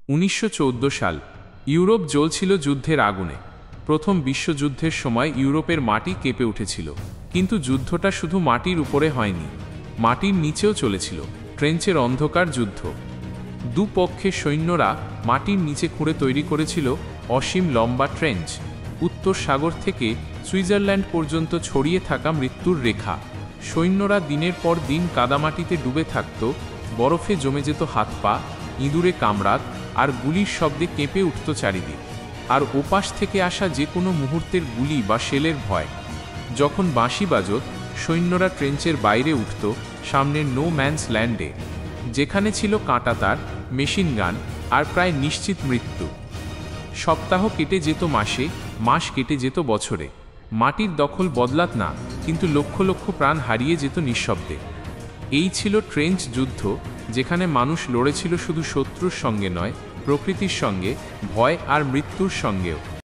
1914 সাল। ইউরোপ জ্বলছিল যুদ্ধের আগুনে। প্রথম বিশ্বযুদ্ধের সময় ইউরোপের মাটি কেঁপে উঠেছিল, কিন্তু যুদ্ধটা শুধু মাটির উপরে হয়নি, মাটির নিচেও চলেছিল। ট্রেঞ্চের অন্ধকার যুদ্ধ। দুপক্ষের সৈন্যরা মাটির নিচে খুঁড়ে তৈরি করেছিল অসীম লম্বা ট্রেঞ্চ। উত্তর সাগর থেকে সুইজারল্যান্ড পর্যন্ত ছড়িয়ে থাকা মৃত্যুর রেখা। সৈন্যরা দিনের পর দিন কাদামাটিতে ডুবে থাকত, বরফে জমে যেত হাত পা, ইঁদুরে কামড়াত, আর গুলির শব্দে কেঁপে উঠত চারিদিক। আর ওপাশ থেকে আসা যে কোনো মুহূর্তের গুলি বা শেলের ভয়। যখন বাঁশি বাজত, সৈন্যরা ট্রেঞ্চের বাইরে উঠত, সামনের নো ম্যানস ল্যান্ডে, যেখানে ছিল কাঁটাতার, মেশিন গান, আর প্রায় নিশ্চিত মৃত্যু। সপ্তাহ কেটে যেত মাসে, মাস কেটে যেত বছরে। মাটির দখল বদলাত না, কিন্তু লক্ষ লক্ষ প্রাণ হারিয়ে যেত নিঃশব্দে। এই ছিল ট্রেঞ্চ যুদ্ধ, যেখানে মানুষ লড়েছিল শুধু শত্রুর সঙ্গে নয়, প্রকৃতির সঙ্গে, ভয় আর মৃত্যুর সঙ্গেও।